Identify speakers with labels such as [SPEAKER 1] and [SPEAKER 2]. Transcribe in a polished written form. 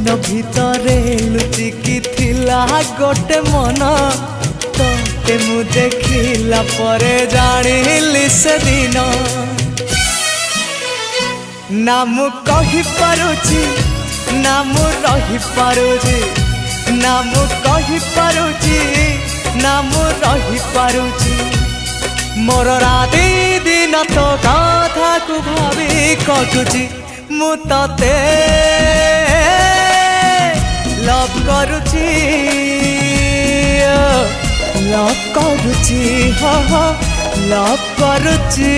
[SPEAKER 1] मन भितरे लुचिकी थिला गोटे मन ते मु देखिला परे जानिली से दिन ना मु कहि पारुची ना मु रही पारुची ना मु कहि पारुची ना मु रही पारुची मोर राति दिन तो कथा को भावी कटुची मु तते लव करुची लव करुची लव करुची।